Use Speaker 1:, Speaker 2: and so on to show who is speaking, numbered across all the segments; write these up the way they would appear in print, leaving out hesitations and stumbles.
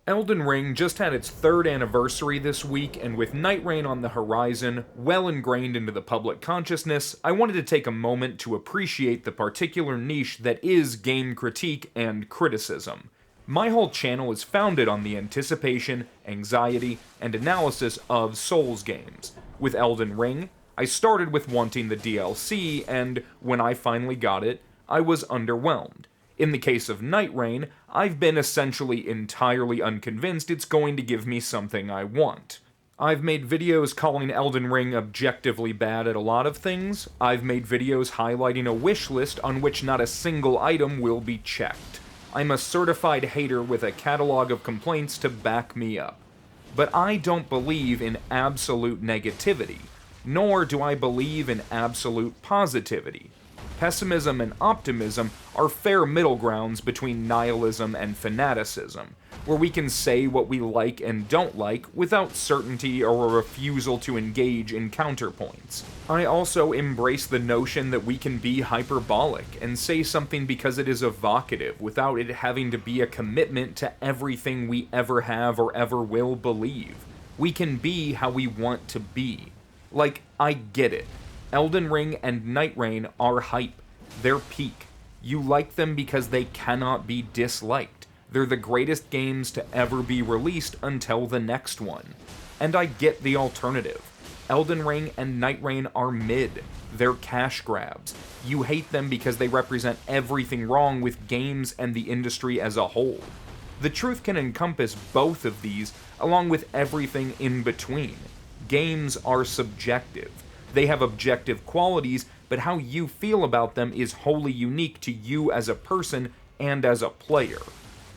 Speaker 1: Elden Ring just had its third anniversary this week, and with Nightreign on the horizon, well ingrained into the public consciousness, I wanted to take a moment to appreciate the particular niche that is game critique and criticism. My whole channel is founded on the anticipation, anxiety, and analysis of Souls games. With Elden Ring, I started with wanting the DLC, and when I finally got it, I was underwhelmed. In the case of Nightreign, I've been essentially entirely unconvinced it's going to give me something I want. I've made videos calling Elden Ring objectively bad at a lot of things. I've made videos highlighting a wish list on which not a single item will be checked. I'm a certified hater with a catalog of complaints to back me up. But I don't believe in absolute negativity, nor do I believe in absolute positivity. Pessimism and optimism are fair middle grounds between nihilism and fanaticism, where we can say what we like and don't like without certainty or a refusal to engage in counterpoints. I also embrace the notion that we can be hyperbolic and say something because it is evocative without it having to be a commitment to everything we ever have or ever will believe. We can be how we want to be. Like, I get it. Elden Ring and Nightreign are hype. They're peak. You like them because they cannot be disliked. They're the greatest games to ever be released until the next one. And I get the alternative. Elden Ring and Nightreign are mid. They're cash grabs. You hate them because they represent everything wrong with games and the industry as a whole. The truth can encompass both of these, along with everything in between. Games are subjective. They have objective qualities, but how you feel about them is wholly unique to you as a person and as a player.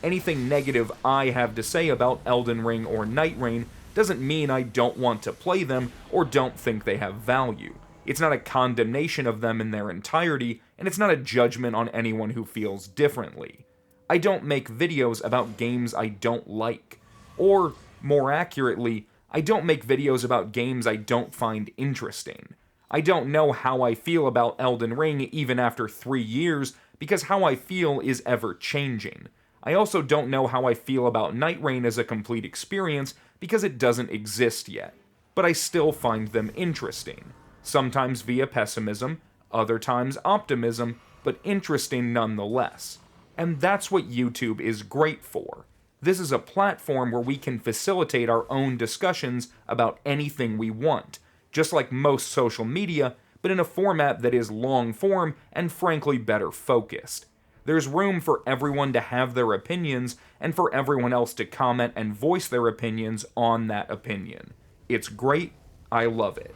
Speaker 1: Anything negative I have to say about Elden Ring or Nightreign doesn't mean I don't want to play them or don't think they have value. It's not a condemnation of them in their entirety, and it's not a judgment on anyone who feels differently. I don't make videos about games I don't like. Or, more accurately, I don't make videos about games I don't find interesting. I don't know how I feel about Elden Ring even after 3 years, because how I feel is ever changing. I also don't know how I feel about Nightreign as a complete experience, because it doesn't exist yet. But I still find them interesting. Sometimes via pessimism, other times optimism, but interesting nonetheless. And that's what YouTube is great for. This is a platform where we can facilitate our own discussions about anything we want, just like most social media, but in a format that is long form and frankly better focused. There's room for everyone to have their opinions and for everyone else to comment and voice their opinions on that opinion. It's great, I love it.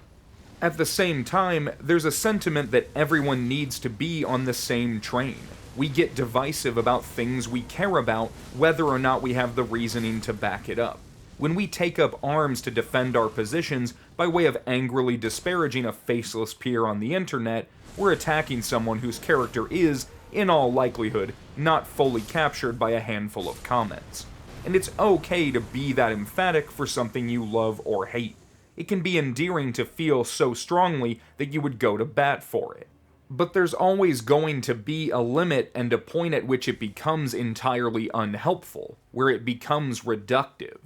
Speaker 1: At the same time, there's a sentiment that everyone needs to be on the same train. We get divisive about things we care about, whether or not we have the reasoning to back it up. When we take up arms to defend our positions by way of angrily disparaging a faceless peer on the internet, we're attacking someone whose character is, in all likelihood, not fully captured by a handful of comments. And it's okay to be that emphatic for something you love or hate. It can be endearing to feel so strongly that you would go to bat for it. But there's always going to be a limit and a point at which it becomes entirely unhelpful, where it becomes reductive.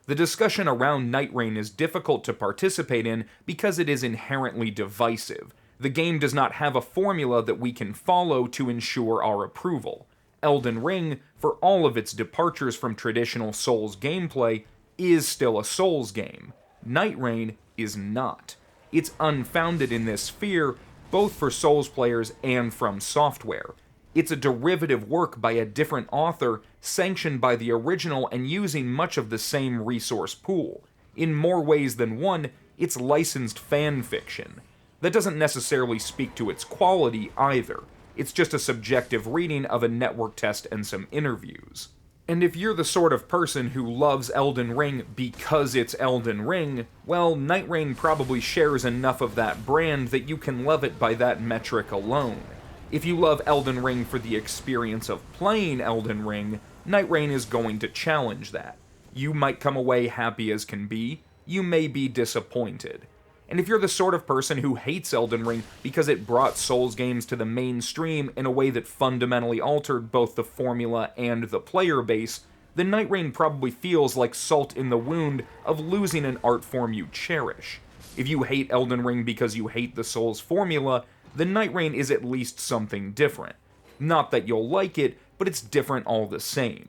Speaker 1: The discussion around Nightreign is difficult to participate in because it is inherently divisive. The game does not have a formula that we can follow to ensure our approval. Elden Ring, for all of its departures from traditional Souls gameplay, is still a Souls game. Nightreign is not. It's unfounded in this fear, both for Souls players and from software. It's a derivative work by a different author, sanctioned by the original and using much of the same resource pool. In more ways than one, it's licensed fan fiction. That doesn't necessarily speak to its quality either. It's just a subjective reading of a network test and some interviews. And if you're the sort of person who loves Elden Ring because it's Elden Ring, well, Nightreign probably shares enough of that brand that you can love it by that metric alone. If you love Elden Ring for the experience of playing Elden Ring, Nightreign is going to challenge that. You might come away happy as can be, you may be disappointed. And if you're the sort of person who hates Elden Ring because it brought Souls games to the mainstream in a way that fundamentally altered both the formula and the player base, the Nightreign probably feels like salt in the wound of losing an art form you cherish. If you hate Elden Ring because you hate the Souls formula, the Nightreign is at least something different. Not that you'll like it, but it's different all the same.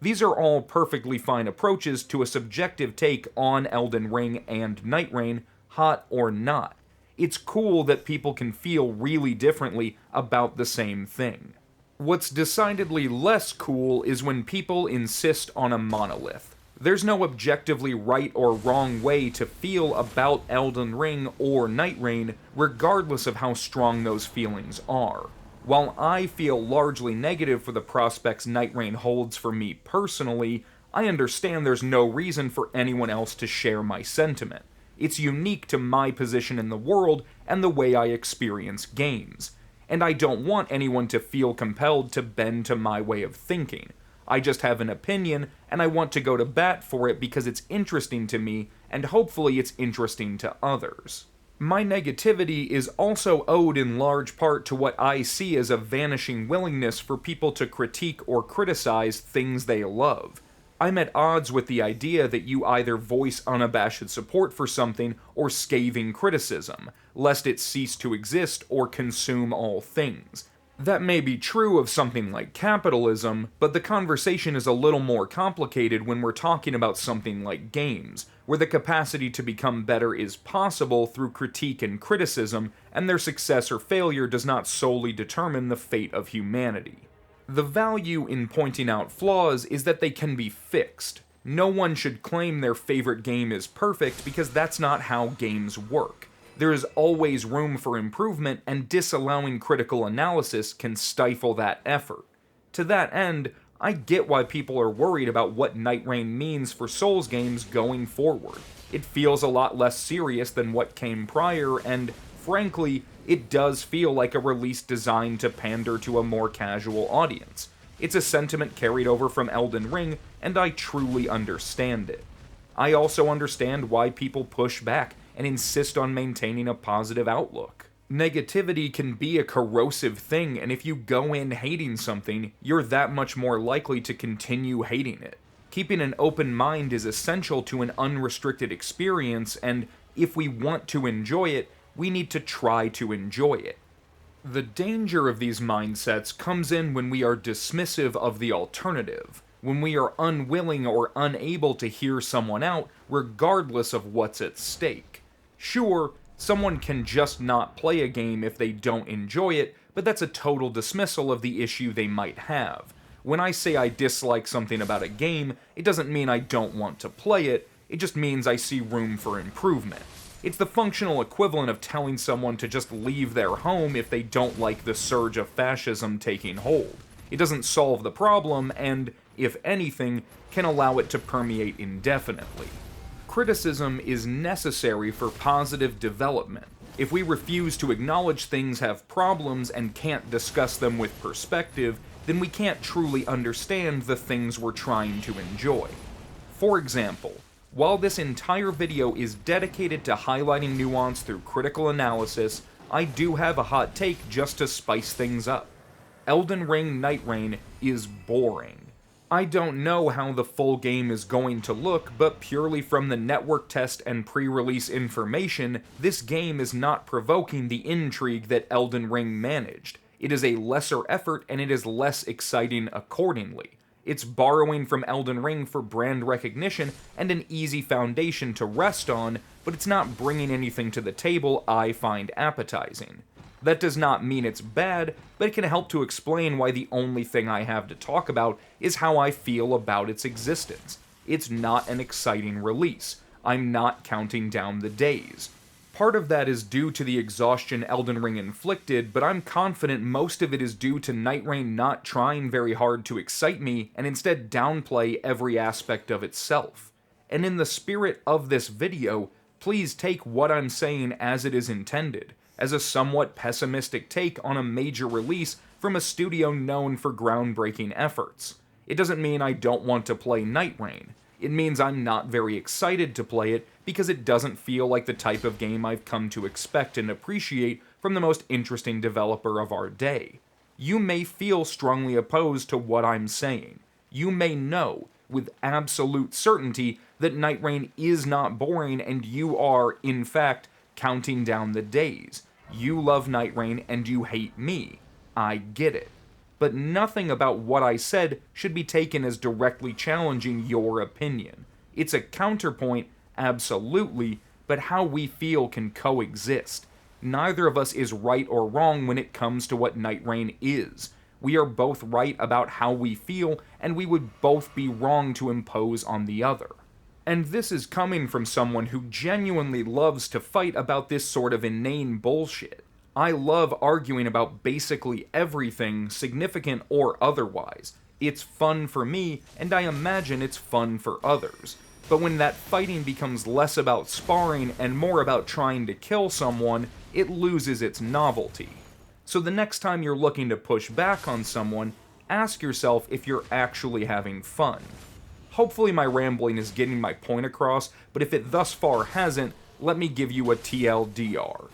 Speaker 1: These are all perfectly fine approaches to a subjective take on Elden Ring and Nightreign, hot or not. It's cool that people can feel really differently about the same thing. What's decidedly less cool is when people insist on a monolith. There's no objectively right or wrong way to feel about Elden Ring or Nightreign, regardless of how strong those feelings are. While I feel largely negative for the prospects Nightreign holds for me personally, I understand there's no reason for anyone else to share my sentiment. It's unique to my position in the world and the way I experience games. And I don't want anyone to feel compelled to bend to my way of thinking. I just have an opinion, and I want to go to bat for it because it's interesting to me, and hopefully it's interesting to others. My negativity is also owed in large part to what I see as a vanishing willingness for people to critique or criticize things they love. I'm at odds with the idea that you either voice unabashed support for something or scathing criticism, lest it cease to exist or consume all things. That may be true of something like capitalism, but the conversation is a little more complicated when we're talking about something like games, where the capacity to become better is possible through critique and criticism, and their success or failure does not solely determine the fate of humanity. The value in pointing out flaws is that they can be fixed. No one should claim their favorite game is perfect because that's not how games work. There is always room for improvement, and disallowing critical analysis can stifle that effort. To that end, I get why people are worried about what Nightreign means for Souls games going forward. It feels a lot less serious than what came prior, and frankly, it does feel like a release designed to pander to a more casual audience. It's a sentiment carried over from Elden Ring, and I truly understand it. I also understand why people push back and insist on maintaining a positive outlook. Negativity can be a corrosive thing, and if you go in hating something, you're that much more likely to continue hating it. Keeping an open mind is essential to an unrestricted experience, and if we want to enjoy it, we need to try to enjoy it. The danger of these mindsets comes in when we are dismissive of the alternative, when we are unwilling or unable to hear someone out regardless of what's at stake. Sure, someone can just not play a game if they don't enjoy it, but that's a total dismissal of the issue they might have. When I say I dislike something about a game, it doesn't mean I don't want to play it, it just means I see room for improvement. It's the functional equivalent of telling someone to just leave their home if they don't like the surge of fascism taking hold. It doesn't solve the problem, and, if anything, can allow it to permeate indefinitely. Criticism is necessary for positive development. If we refuse to acknowledge things have problems and can't discuss them with perspective, then we can't truly understand the things we're trying to enjoy. For example, while this entire video is dedicated to highlighting nuance through critical analysis, I do have a hot take just to spice things up. Elden Ring Nightreign is boring. I don't know how the full game is going to look, but purely from the network test and pre-release information, this game is not provoking the intrigue that Elden Ring managed. It is a lesser effort, and it is less exciting accordingly. It's borrowing from Elden Ring for brand recognition and an easy foundation to rest on, but it's not bringing anything to the table I find appetizing. That does not mean it's bad, but it can help to explain why the only thing I have to talk about is how I feel about its existence. It's not an exciting release. I'm not counting down the days. Part of that is due to the exhaustion Elden Ring inflicted, but I'm confident most of it is due to Nightreign not trying very hard to excite me and instead downplay every aspect of itself. And in the spirit of this video, please take what I'm saying as it is intended, as a somewhat pessimistic take on a major release from a studio known for groundbreaking efforts. It doesn't mean I don't want to play Nightreign. It means I'm not very excited to play it because it doesn't feel like the type of game I've come to expect and appreciate from the most interesting developer of our day. You may feel strongly opposed to what I'm saying. You may know, with absolute certainty that Nightreign is not boring and you are, in fact, counting down the days. You love Nightreign and you hate me. I get it. But nothing about what I said should be taken as directly challenging your opinion. It's a counterpoint, absolutely, but how we feel can coexist. Neither of us is right or wrong when it comes to what Nightreign is. We are both right about how we feel, and we would both be wrong to impose on the other. And this is coming from someone who genuinely loves to fight about this sort of inane bullshit. I love arguing about basically everything, significant or otherwise. It's fun for me, and I imagine it's fun for others. But when that fighting becomes less about sparring and more about trying to kill someone, it loses its novelty. So the next time you're looking to push back on someone, ask yourself if you're actually having fun. Hopefully my rambling is getting my point across, but if it thus far hasn't, let me give you a TLDR.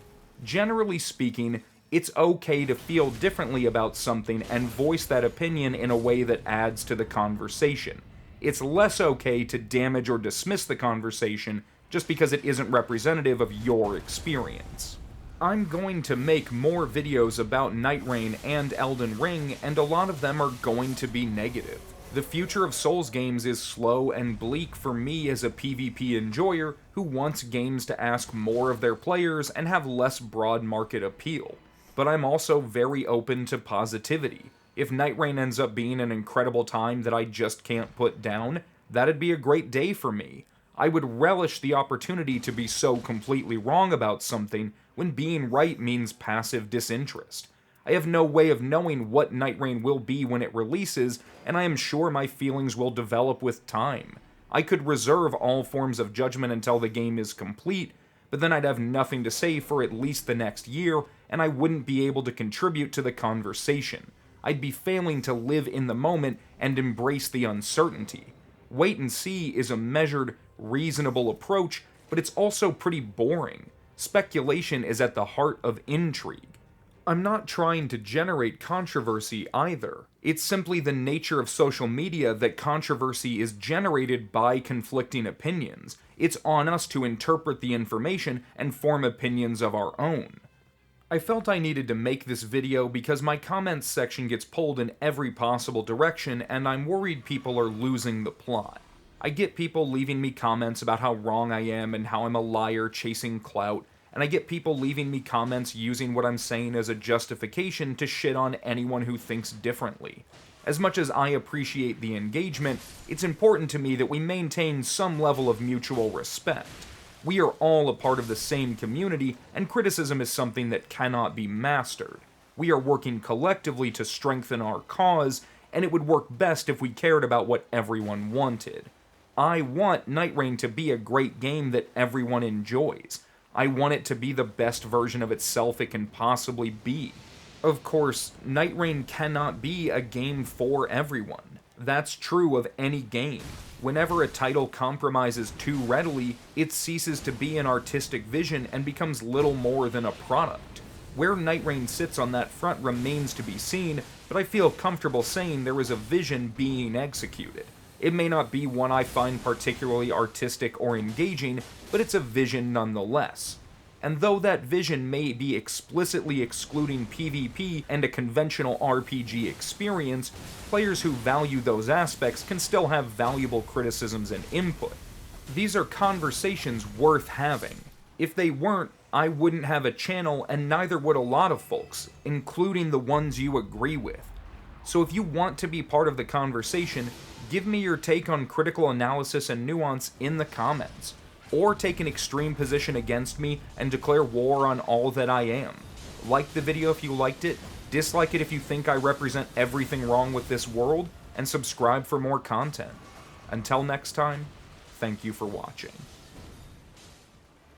Speaker 1: Generally speaking, it's okay to feel differently about something and voice that opinion in a way that adds to the conversation. It's less okay to damage or dismiss the conversation just because it isn't representative of your experience. I'm going to make more videos about Nightreign and Elden Ring, and a lot of them are going to be negative. The future of Souls games is slow and bleak for me as a PvP enjoyer who wants games to ask more of their players and have less broad market appeal. But I'm also very open to positivity. If Nightreign ends up being an incredible time that I just can't put down, that'd be a great day for me. I would relish the opportunity to be so completely wrong about something when being right means passive disinterest. I have no way of knowing what Nightreign will be when it releases, and I am sure my feelings will develop with time. I could reserve all forms of judgment until the game is complete, but then I'd have nothing to say for at least the next year, and I wouldn't be able to contribute to the conversation. I'd be failing to live in the moment and embrace the uncertainty. Wait and see is a measured, reasonable approach, but it's also pretty boring. Speculation is at the heart of intrigue. I'm not trying to generate controversy either. It's simply the nature of social media that controversy is generated by conflicting opinions. It's on us to interpret the information and form opinions of our own. I felt I needed to make this video because my comments section gets pulled in every possible direction and I'm worried people are losing the plot. I get people leaving me comments about how wrong I am and how I'm a liar chasing clout, and I get people leaving me comments using what I'm saying as a justification to shit on anyone who thinks differently. As much as I appreciate the engagement, it's important to me that we maintain some level of mutual respect. We are all a part of the same community, and criticism is something that cannot be mastered. We are working collectively to strengthen our cause, and it would work best if we cared about what everyone wanted. I want Nightreign to be a great game that everyone enjoys. I want it to be the best version of itself it can possibly be. Of course, Nightreign cannot be a game for everyone. That's true of any game. Whenever a title compromises too readily, it ceases to be an artistic vision and becomes little more than a product. Where Nightreign sits on that front remains to be seen, but I feel comfortable saying there is a vision being executed. It may not be one I find particularly artistic or engaging, but it's a vision nonetheless. And though that vision may be explicitly excluding PvP and a conventional RPG experience, players who value those aspects can still have valuable criticisms and input. These are conversations worth having. If they weren't, I wouldn't have a channel, and neither would a lot of folks, including the ones you agree with. So if you want to be part of the conversation, give me your take on critical analysis and nuance in the comments. Or take an extreme position against me and declare war on all that I am. Like the video if you liked it, dislike it if you think I represent everything wrong with this world, and subscribe for more content. Until next time, thank you for watching.